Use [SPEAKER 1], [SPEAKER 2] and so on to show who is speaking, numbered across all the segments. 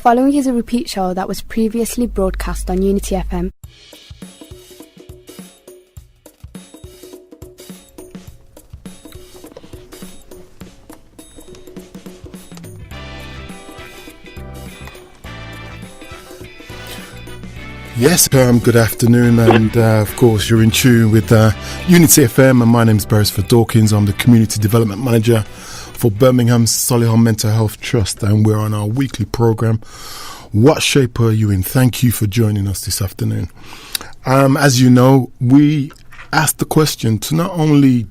[SPEAKER 1] Following is a repeat show that was previously broadcast on Unity FM.
[SPEAKER 2] Yes, good afternoon, and of course you're in tune with Unity FM, and my name's Beresford Dawkins. I'm the Community Development Manager for Birmingham Solihull Mental Health Trust, and we're on our weekly programme, What Shape Are You In? Thank you for joining us this afternoon. As you know, we asked the question to not only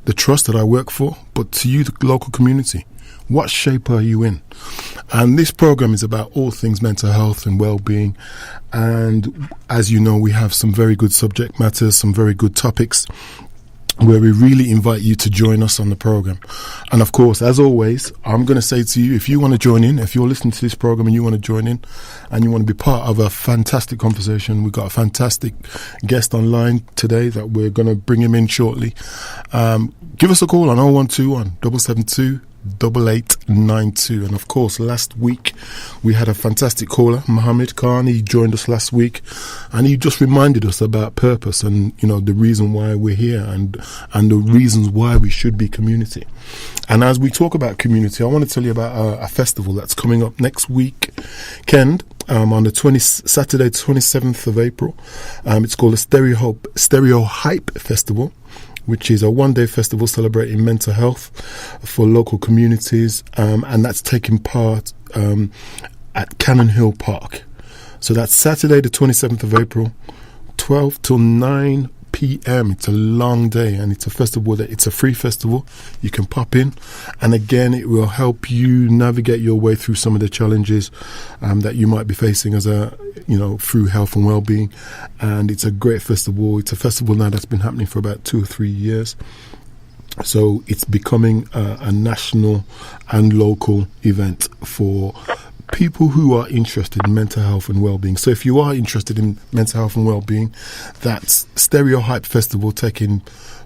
[SPEAKER 2] the trust that I work for, but to you, the local community. What shape are you in? And this program is about all things mental health and well-being. And as you know, we have some very good subject matters, some very good topics where we really invite you to join us on the program. And of course, as always, I'm going to say to you, if you want to join in, if you're listening to this program and you want to join in and you want to be part of a fantastic conversation, we've got a fantastic guest online today that we're going to bring him in shortly. Give us a call on 0121 772 8892. And of course, last week we had a fantastic caller, Mohammed Khan. He joined us last week and he just reminded us about purpose and, you know, the reason why we're here and the reasons why we should be community. And as we talk about community, I want to tell you about a festival that's coming up next weekend, on the Saturday 27th of April. It's called the Stereo Hype Festival, which is a one-day festival celebrating mental health for local communities, and that's taking part at Cannon Hill Park. So that's Saturday the 27th of April, 12 till 9 p.m. It's a long day, and it's a festival it's a free festival. You can pop in, and again, it will help you navigate your way through some of the challenges that you might be facing through health and well-being. And it's a great festival. It's a festival now that's been happening for about 2 or 3 years. So it's becoming a national and local event for people who are interested in mental health and well-being. So if you are interested in mental health and well-being, that's Stereo Hype Festival taking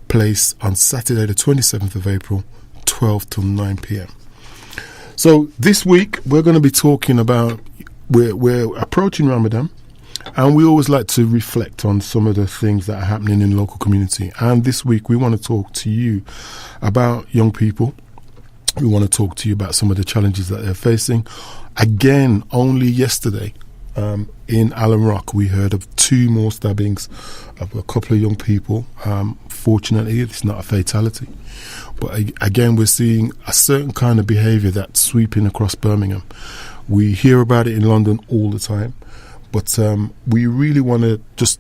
[SPEAKER 2] place on Saturday the 27th of April, 12 till 9 p.m. So this week we're going to be talking about, we're approaching Ramadan, and we always like to reflect on some of the things that are happening in the local community. And this week we want to talk to you about young people. We want to talk to you about some of the challenges that they're facing. Again, only yesterday in Allen Rock, we heard of 2 more stabbings of a couple of young people. Fortunately, it's not a fatality. But again, we're seeing a certain kind of behaviour that's sweeping across Birmingham. We hear about it in London all the time. But we really want to just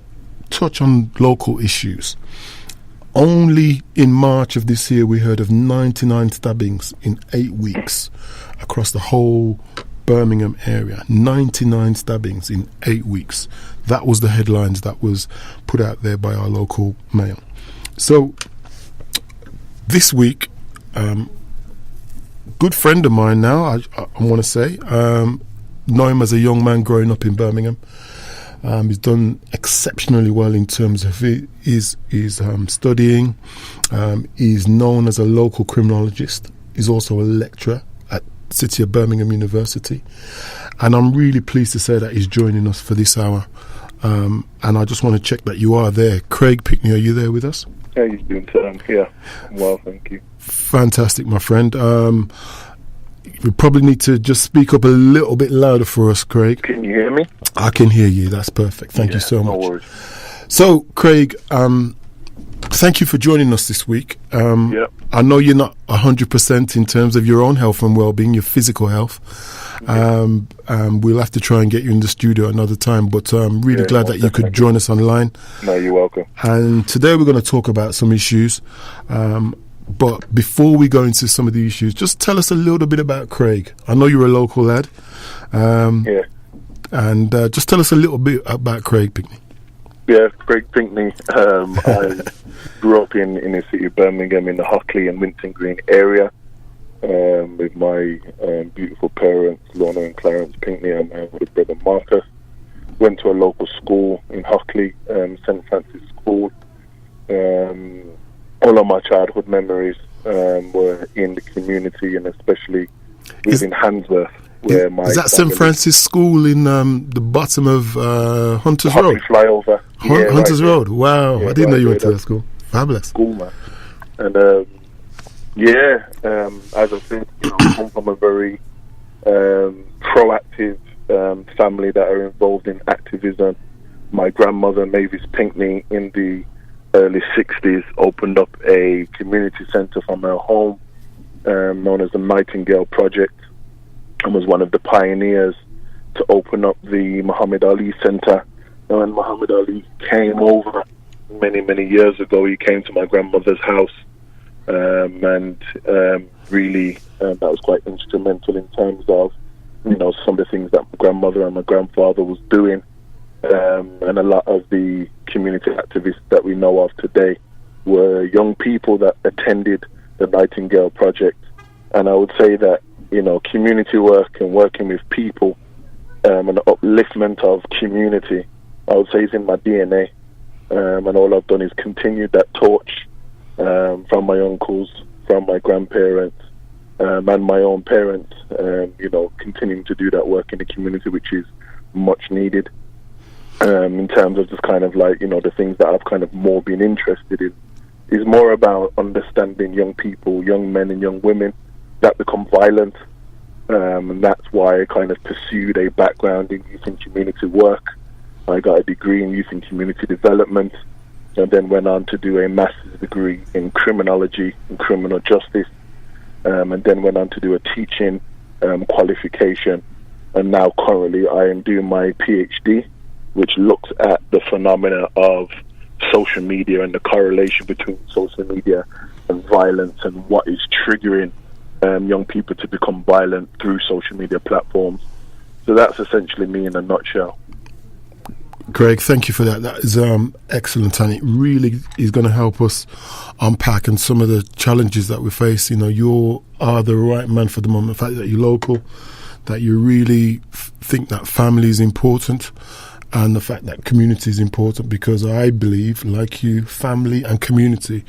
[SPEAKER 2] touch on local issues. Only in March of this year, we heard of 99 stabbings in 8 weeks across the whole Birmingham area. 99 stabbings in 8 weeks. That was the headlines that was put out there by our local mayor. So this week, good friend of mine now, I want to say, know him as a young man growing up in Birmingham. He's done exceptionally well in terms of his studying. He's known as a local criminologist. He's also a lecturer at City of Birmingham University. And I'm really pleased to say that he's joining us for this hour. And I just want to check that you are there. Craig Pinkney, are you there with us?
[SPEAKER 3] How are you doing, Sam? Yeah, well, thank you.
[SPEAKER 2] Fantastic, my friend. We probably need to just speak up a little bit louder for us, Craig.
[SPEAKER 3] Can you hear me?
[SPEAKER 2] I can hear you. That's perfect. Thank you so much.
[SPEAKER 3] No worries.
[SPEAKER 2] So, Craig, thank you for joining us this week. I know you're not 100% in terms of your own health and well-being, your physical health. We'll have to try and get you in the studio another time, but I'm really glad that you could join us online.
[SPEAKER 3] No, you're welcome.
[SPEAKER 2] And today we're going to talk about some issues. But before we go into some of the issues, just tell us a little bit about Craig. I know you're a local lad. And just tell us a little bit about Craig Pinkney.
[SPEAKER 3] Yeah, Craig Pinkney. I grew up in the city of Birmingham in the Hockley and Winton Green area with my beautiful parents, Lorna and Clarence Pinkney, and my older brother Marcus. Went to a local school in Hockley, St. Francis School. All of my childhood memories were in the community, and especially within Handsworth. where my
[SPEAKER 2] is that St. Francis School in the bottom of Hunters Road?
[SPEAKER 3] Flyover.
[SPEAKER 2] Hunters Road. Wow,
[SPEAKER 3] Yeah,
[SPEAKER 2] I didn't know you went to
[SPEAKER 3] that
[SPEAKER 2] that school. Fabulous.
[SPEAKER 3] School, man. And as I said, I come from a very proactive family that are involved in activism. My grandmother, Mavis Pinkney, in the early 60s, opened up a community centre from her home, known as the Nightingale Project, and was one of the pioneers to open up the Muhammad Ali Centre. And when Muhammad Ali came over many, many years ago, he came to my grandmother's house, and really that was quite instrumental in terms of, some of the things that my grandmother and my grandfather was doing, and a lot of the community activists that we know of today were young people that attended the Nightingale Project. And I would say that, community work and working with people and the upliftment of community, I would say, is in my DNA. And all I've done is continued that torch from my uncles, from my grandparents, and my own parents, continuing to do that work in the community, which is much needed. In terms of just kind of like, the things that I've kind of more been interested in is more about understanding young people, young men and young women that become violent. And that's why I kind of pursued a background in youth and community work. I got a degree in youth and community development, and then went on to do a master's degree in criminology and criminal justice, and then went on to do a teaching qualification. And now currently I am doing my PhD, which looks at the phenomena of social media and the correlation between social media and violence, and what is triggering young people to become violent through social media platforms. So that's essentially me in a nutshell.
[SPEAKER 2] Greg, thank you for that. That is excellent, and it really is going to help us unpack and some of the challenges that we face. You are the right man for the moment. The fact that you're local, that you really think that family is important, and the fact that community is important, because I believe, like you, family and community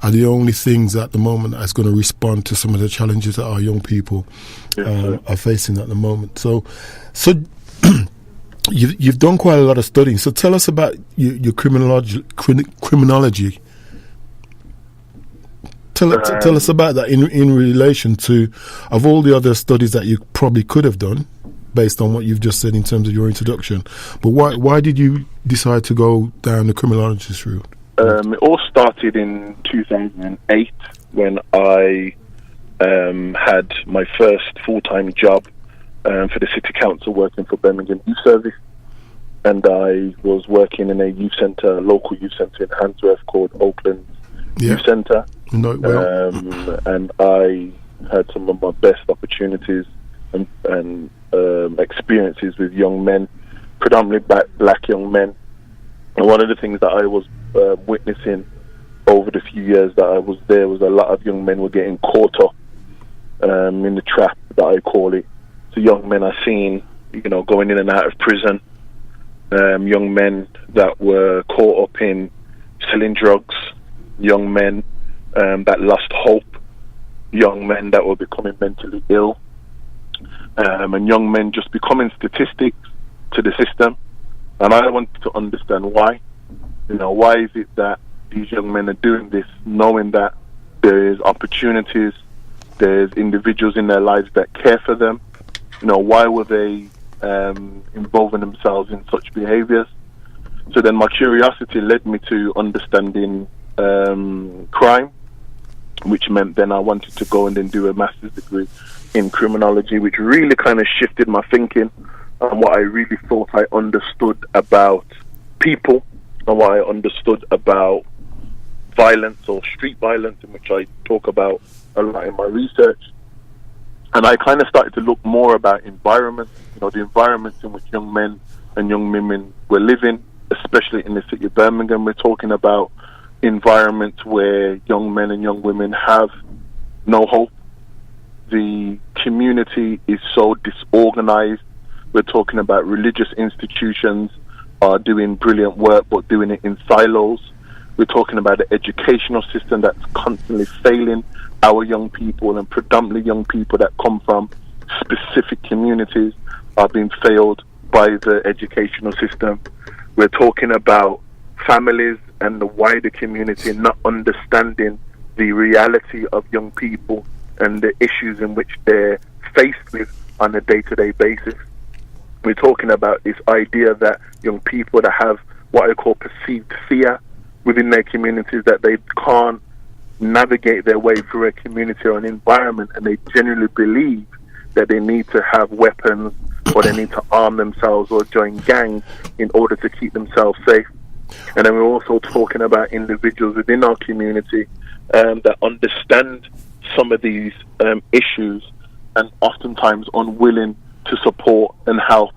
[SPEAKER 2] are the only things at the moment that's going to respond to some of the challenges that our young people are facing at the moment. So you've done quite a lot of studying. So tell us about your criminology. Tell us about that in relation to, of all the other studies that you probably could have done, based on what you've just said in terms of your introduction. But why did you decide to go down the criminologist route?
[SPEAKER 3] It all started in 2008 when I had my first full-time job for the City Council, working for Birmingham Youth Service. And I was working in a youth centre, a local youth centre in Handsworth called Oakland Youth Centre. And I had some of my best opportunities and experiences with young men, predominantly black young men. And one of the things that I was witnessing over the few years that I was there was a lot of young men were getting caught up in the trap, that I call it. So young men are seen, going in and out of prison. Young men that were caught up in selling drugs. Young men that lost hope. Young men that were becoming mentally ill. And young men just becoming statistics to the system. And I wanted to understand why. Why is it that these young men are doing this, knowing that there's opportunities, there's individuals in their lives that care for them? Why were they involving themselves in such behaviors? So then my curiosity led me to understanding crime, which meant then I wanted to go and then do a master's degree in criminology, which really kind of shifted my thinking and what I really thought I understood about people and what I understood about violence, or street violence, in which I talk about a lot in my research. And I kind of started to look more about environment, the environments in which young men and young women were living, especially in the city of Birmingham. We're talking about environments where young men and young women have no hope. The community is so disorganized. We're talking about religious institutions are doing brilliant work, but doing it in silos. We're talking about the educational system that's constantly failing our young people, and predominantly young people that come from specific communities are being failed by the educational system. We're talking about families and the wider community not understanding the reality of young people and the issues in which they're faced with on a day-to-day basis. We're talking about this idea that young people that have what I call perceived fear within their communities, that they can't navigate their way through a community or an environment, and they genuinely believe that they need to have weapons or they need to arm themselves or join gangs in order to keep themselves safe. And then we're also talking about individuals within our community that understand some of these issues and oftentimes unwilling to support and help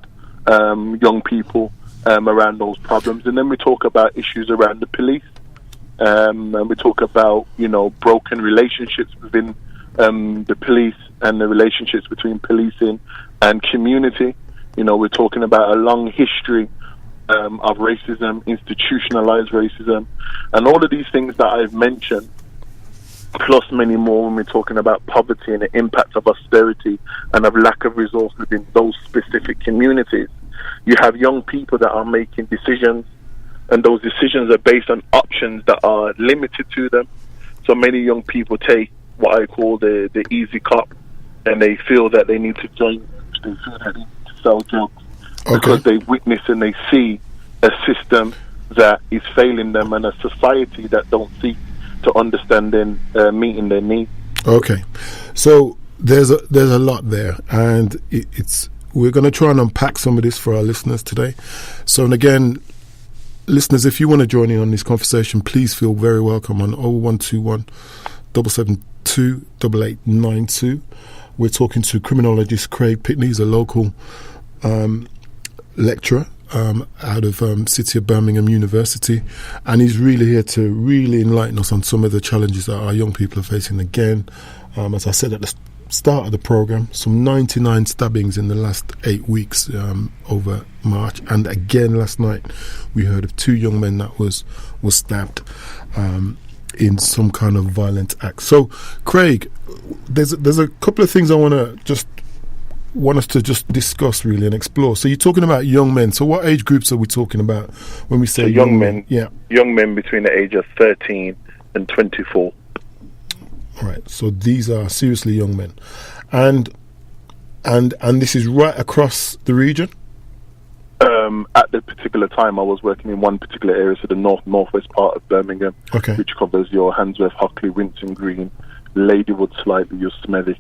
[SPEAKER 3] young people around those problems. And then we talk about issues around the police, and we talk about, broken relationships within the police and the relationships between policing and community. We're talking about a long history of racism, institutionalized racism, and all of these things that I've mentioned, plus many more when we're talking about poverty and the impact of austerity and of lack of resource within those specific communities. You have young people that are making decisions, and those decisions are based on options that are limited to them. So many young people take what I call the easy cop, and they feel that they need to join, they feel that they need to sell drugs, because they witness and they see a system that is failing them and a society that don't seek to understand and meeting their needs. Okay,
[SPEAKER 2] so there's a lot there, and we're going to try and unpack some of this for our listeners today. So, and again, listeners, if you want to join in on this conversation, please feel very welcome on 0121 772 8892. We're talking to criminologist Craig Pinckney. He's a local lecturer out of City of Birmingham University, and he's really here to really enlighten us on some of the challenges that our young people are facing. Again, as I said at the start of the program, some 99 stabbings in the last 8 weeks over March, and again last night we heard of 2 young men that was stabbed in some kind of violent act. So, Craig, there's a couple of things I want us to just discuss really and explore. So you're talking about young men. So what age groups are we talking about when we say young men? Yeah, young men between the age of 13 and 24. All right. So these are seriously young men, and this is right across the region. At the particular time, I was working in one particular area, so the northwest part of Birmingham, which covers your Handsworth, Hockley, Winton Green, Ladywood, slightly your Smethwick,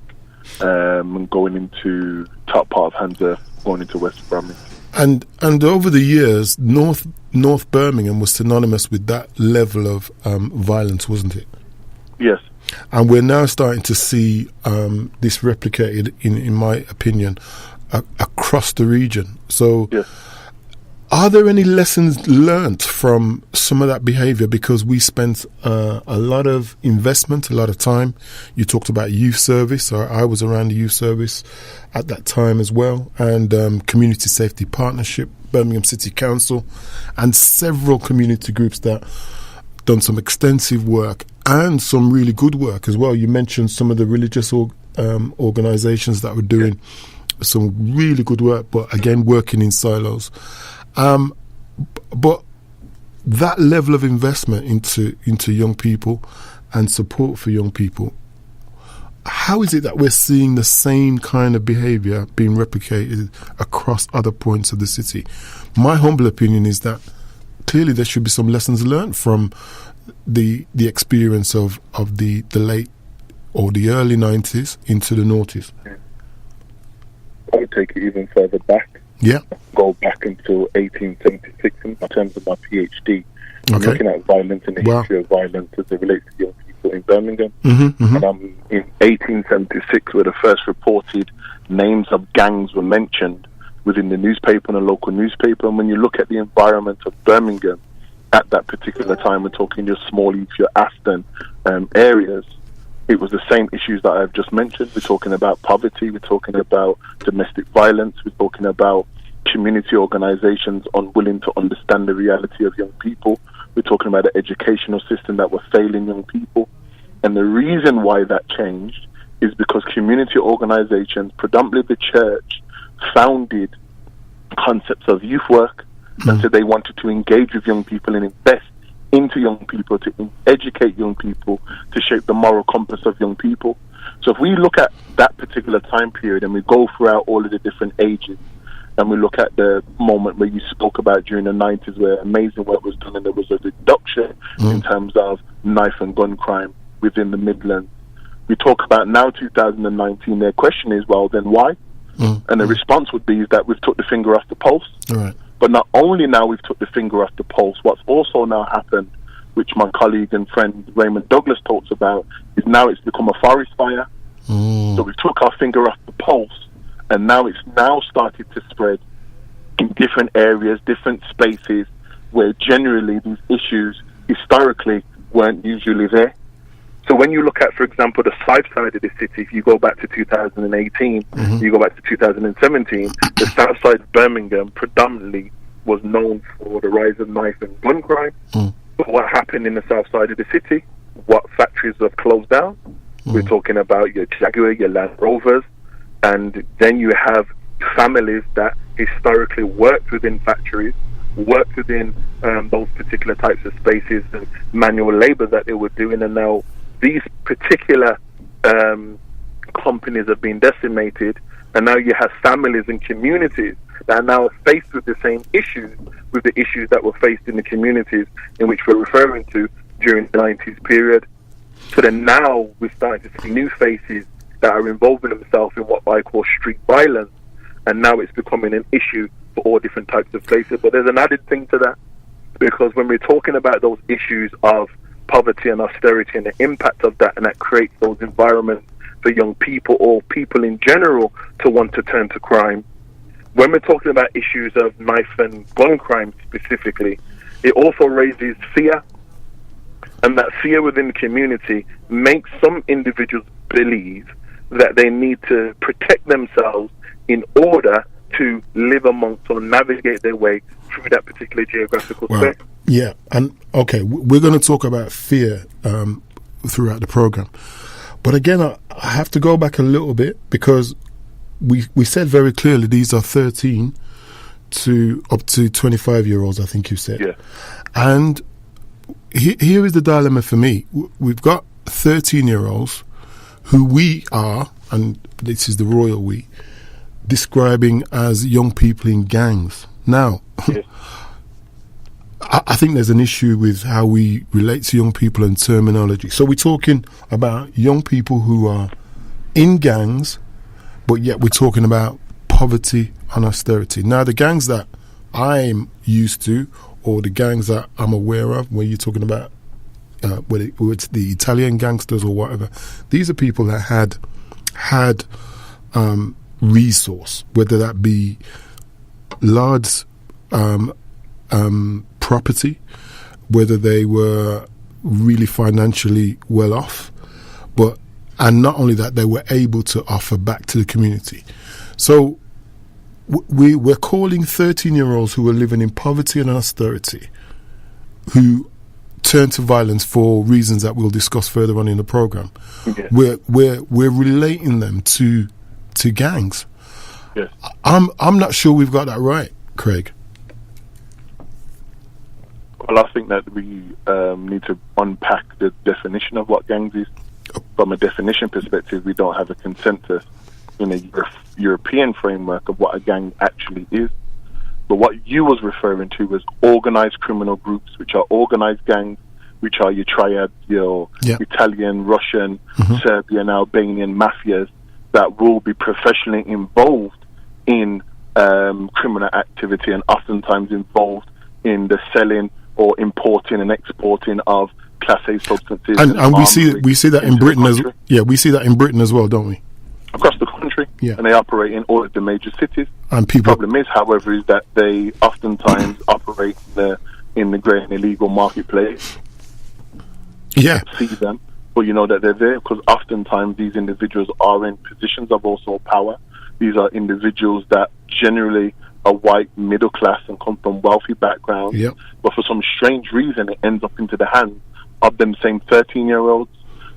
[SPEAKER 2] and going into top part of Handsworth, going into West Bromwich. And over the years, North Birmingham was synonymous with that level of violence, wasn't it? Yes. And we're now starting to see this replicated, in my opinion, across the region. So, yes. Are there any lessons learnt from some of that behaviour? Because we spent a lot of investment, a lot of time. You talked about youth service, or I was around the youth service at that time as well, and Community Safety Partnership, Birmingham City Council, and several community groups that done some extensive work and some really good work as well. You mentioned some of the religious organisations that were doing some really good work, but again, working in silos. But that level of investment into young people and support for young people, how is it that we're seeing the same kind of behaviour being replicated across other points of the city? My humble opinion is that clearly there should be some lessons learned from the experience of the late or the early 90s into the noughties. I would take it even further back. Yeah. Go back until 1876 in terms of my PhD. I'm looking at violence and the history of violence as it relates to young people in Birmingham. And I'm in 1876, where the first reported names of gangs were mentioned within the newspaper and a local newspaper. And when you look at the environment of Birmingham at that particular time, we're talking your Smallheath, your Aston areas, it was the same issues that I've just mentioned. We're talking about poverty, we're talking about domestic violence, we're talking about community organisations unwilling to understand the reality of young people. We're talking about the educational system that was failing young people. And the reason why that changed
[SPEAKER 3] is because community organizations, predominantly the church, founded concepts of youth work, and so they wanted to engage with young people and invest into young people, to educate young people, to shape the moral compass of young people. So if we look at that particular time period and we go throughout all of the different ages, and we look at the moment where you spoke about during the 90s, where amazing work was done and there was a reduction in terms of knife and gun crime within the Midlands. We talk about now 2019, their question is, well, then why? And the response would be is that we've took the finger off the pulse.
[SPEAKER 2] Right.
[SPEAKER 3] But not only now we've took the finger off the pulse, what's also now happened, which my colleague and friend Raymond Douglas talks about, is now it's become a forest fire. So we took our finger off the pulse, and now it's now started to spread in different areas, different spaces, where generally these issues historically weren't usually there. So when you look at, for example, the south side of the city, if you go back to 2018, you go back to 2017, the south side of Birmingham predominantly was known for the rise of knife and gun crime. But what happened in the south side of the city? What factories have closed down? We're talking about your Jaguar, your Land Rovers, and then you have families that historically worked within factories, worked within those particular types of spaces and manual labor that they were doing, and now these particular companies have been decimated, and now you have families and communities that are now faced with the same issues, with the issues that were faced in the communities in which we're referring to during the 90s period. So then now we're starting to see new faces that are involving themselves in what I call street violence, and now it's becoming an issue for all different types of places. But there's an added thing to that, because when we're talking about those issues of poverty and austerity and the impact of that, and that creates those environments for young people or people in general to want to turn to crime. When we're talking about issues of knife and gun crime specifically, it also raises fear, and that fear within the community makes some individuals believe that they need to protect themselves in order to live amongst or navigate their way through that particular geographical space.
[SPEAKER 2] Yeah, and okay, we're going to talk about fear throughout the program. But again, I have to go back a little bit, because we said very clearly these are 13 to up to 25-year-olds, I think you said.
[SPEAKER 3] Yeah.
[SPEAKER 2] And here is the dilemma for me. We've got 13-year-olds who we are, and this is the royal we, describing as young people in gangs. Now, yes. I think there's an issue with how we relate to young people and terminology. So we're talking about young people who are in gangs, but yet we're talking about poverty and austerity. Now, the gangs that I'm used to, or the gangs that I'm aware of, where you're talking about whether it's the Italian gangsters or whatever, these are people that had resource, whether that be large property, whether they were really financially well off, and not only that, they were able to offer back to the community. So we're calling 13-year-olds who are living in poverty and austerity, who turn to violence for reasons that we'll discuss further on in the program.
[SPEAKER 3] Yeah.
[SPEAKER 2] We're relating them to gangs.
[SPEAKER 3] Yes.
[SPEAKER 2] I'm not sure we've got that right, Craig.
[SPEAKER 3] Well, I think that we need to unpack the definition of what gangs is. From a definition perspective, we don't have a consensus in a European framework of what a gang actually is. But what you was referring to was organized criminal groups, which are organized gangs, which are your triads, your Italian, Russian, Serbian, Albanian mafias that will be professionally involved in criminal activity, and oftentimes involved in the selling or importing and exporting of Class A substances.
[SPEAKER 2] And we see that in Britain as we see that in Britain as well, don't we?
[SPEAKER 3] Across the country, and they operate in all of the major cities.
[SPEAKER 2] And
[SPEAKER 3] the problem is, however, is that they oftentimes operate in the grey and illegal marketplace.
[SPEAKER 2] Yeah,
[SPEAKER 3] see them, but you know that they're there because oftentimes these individuals are in positions of also power. These are individuals that generally are white, middle class, and come from wealthy backgrounds.
[SPEAKER 2] Yep.
[SPEAKER 3] But for some strange reason, it ends up into the hands of them same 13-year-olds.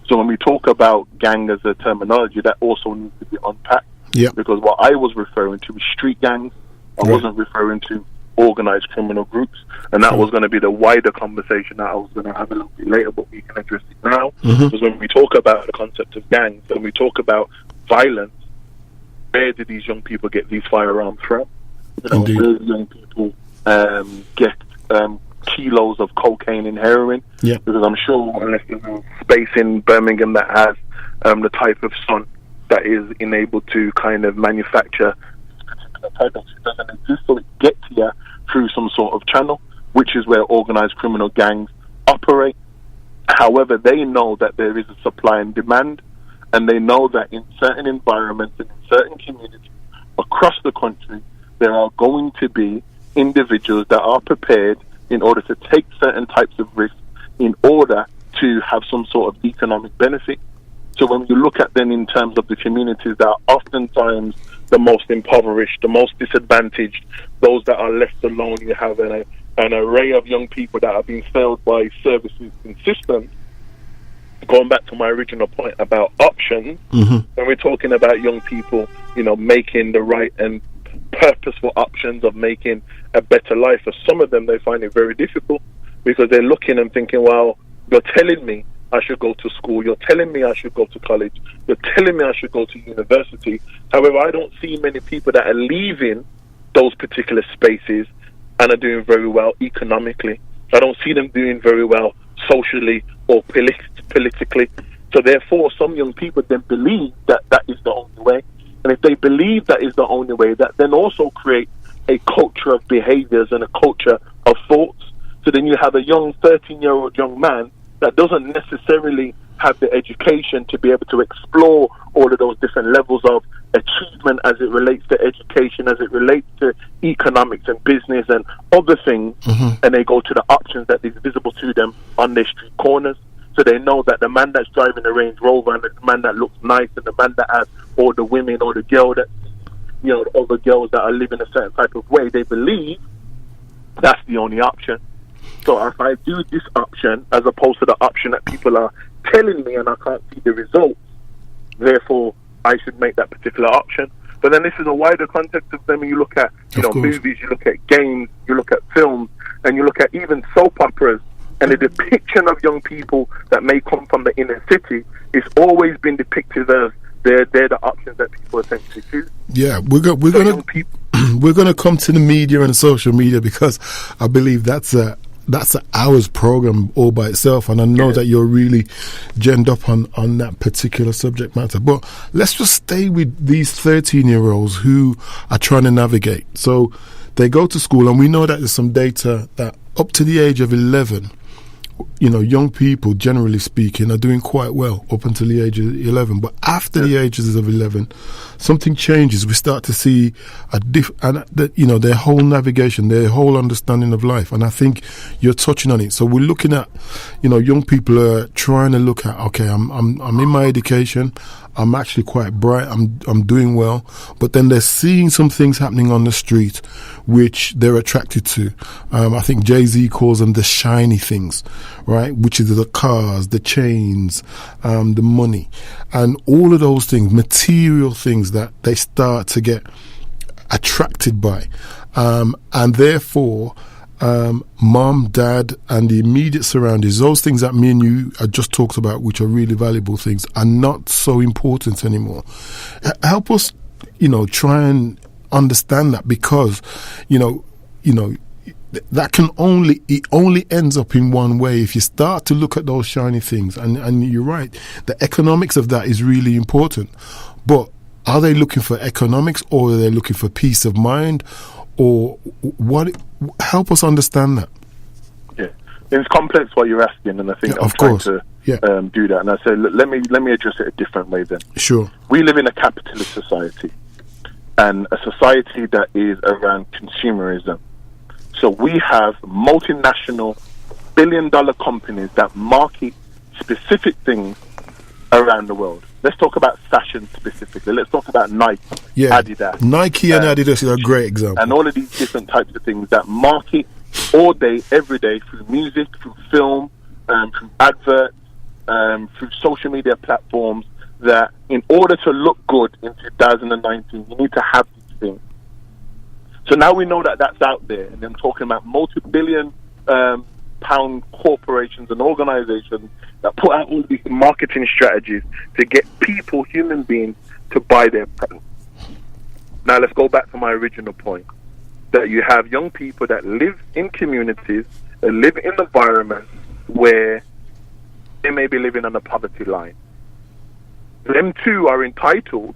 [SPEAKER 3] So when we talk about gang as a terminology, that also needs to be unpacked.
[SPEAKER 2] Yeah.
[SPEAKER 3] Because what I was referring to is street gangs. I wasn't referring to organized criminal groups. And that was going to be the wider conversation that I was going to have a little bit later, but we can address it now. Because when we talk about the concept of gangs, when we talk about violence, where do these young people get these firearms from? Where do young people get kilos of cocaine and heroin?
[SPEAKER 2] Yeah.
[SPEAKER 3] Because I'm sure unless there's a space in Birmingham that has the type of sun that is enabled to kind of manufacture particular products, it doesn't exist, so it gets here through some sort of channel, which is where organized criminal gangs operate. However, they know that there is a supply and demand, and they know that in certain environments and in certain communities across the country, there are going to be individuals that are prepared in order to take certain types of risks in order to have some sort of economic benefit. So when you look at them in terms of the communities that are oftentimes the most impoverished, the most disadvantaged, those that are left alone, you have an array of young people that are being failed by services and systems. Going back to my original point about options, when we're talking about young people, making the right and purposeful options of making a better life, for some of them, they find it very difficult because they're looking and thinking, well, you're telling me I should go to school, you're telling me I should go to college, you're telling me I should go to university. However, I don't see many people that are leaving those particular spaces and are doing very well economically. I don't see them doing very well socially or politically. So therefore, some young people then believe that that is the only way. And if they believe that is the only way, that then also create a culture of behaviors and a culture of thoughts. So then you have a young 13-year-old young man that doesn't necessarily have the education to be able to explore all of those different levels of achievement as it relates to education, as it relates to economics and business and other things, and they go to the options that is visible to them on their street corners. So they know that the man that's driving the Range Rover and the man that looks nice and the man that has all the women or the girl that, all the girls that are living a certain type of way, they believe that's the only option. So if I do this option as opposed to the option that people are telling me and I can't see the results, therefore I should make that particular option. But then this is a wider context of them. You look at movies, you look at games, you look at films, and you look at even soap operas. And the depiction of young people that may come from the inner city is always been depicted as they're the options that people essentially choose.
[SPEAKER 2] Yeah, we're gonna come to the media and social media because I believe that's an hour's program all by itself, and I know that you're really genned up on that particular subject matter. But let's just stay with these 13-year-olds who are trying to navigate. So they go to school, and we know that there's some data that up to the age of 11, young people, generally speaking, are doing quite well up until the age of 11. But after the ages of 11, something changes. We start to see their whole navigation, their whole understanding of life. And I think you're touching on it. So we're looking at, young people are trying to look at, okay, I'm in my education. I'm actually quite bright. I'm doing well. But then they're seeing some things happening on the street which they're attracted to. I think Jay-Z calls them the shiny things, right? Which is the cars, the chains, the money, and all of those things, material things that they start to get attracted by. And therefore, mom, dad, and the immediate surroundings, those things that me and you had just talked about, which are really valuable things, are not so important anymore. Help us, try and understand that, because, that can only ends up in one way if you start to look at those shiny things. And you're right, the economics of that is really important. But are they looking for economics, or are they looking for peace of mind, or what? Help us understand that. Yeah,
[SPEAKER 3] it's complex what you're asking, and I think I'm trying to do that. And I say, let me address it a different way. Then,
[SPEAKER 2] sure.
[SPEAKER 3] We live in a capitalist society, and a society that is around consumerism. So we have multinational, billion-dollar companies that market specific things around the world. Let's talk about fashion specifically. Let's talk about Nike, Adidas.
[SPEAKER 2] Nike and Adidas is a great example.
[SPEAKER 3] And all of these different types of things that market all day, every day, through music, through film, through adverts, through social media platforms that in order to look good in 2019, you need to have these things. So now we know that that's out there, and I'm talking about multi-billion pound corporations and organizations that put out all these marketing strategies to get people, human beings, to buy their products. Now let's go back to my original point, that you have young people that live in communities, that live in environments where they may be living on the poverty line. Them too are entitled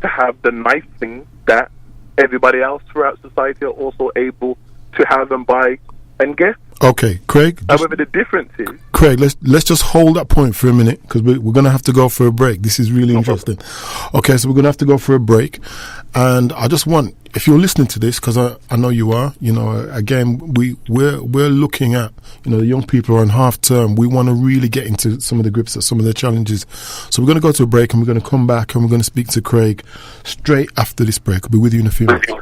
[SPEAKER 3] to have the nice things that everybody else throughout society are also able to have and buy and get.
[SPEAKER 2] Okay, Craig.
[SPEAKER 3] However, the difference is...
[SPEAKER 2] Craig, let's just hold that point for a minute, because we're going to have to go for a break. This is really interesting. Okay, so we're going to have to go for a break. And I just want, if you're listening to this, because I know you are, again, we're looking at, the young people are on half term. We want to really get into some of the grips of some of the challenges. So we're going to go to a break, and we're going to come back, and we're going to speak to Craig straight after this break. I'll be with you in a few minutes.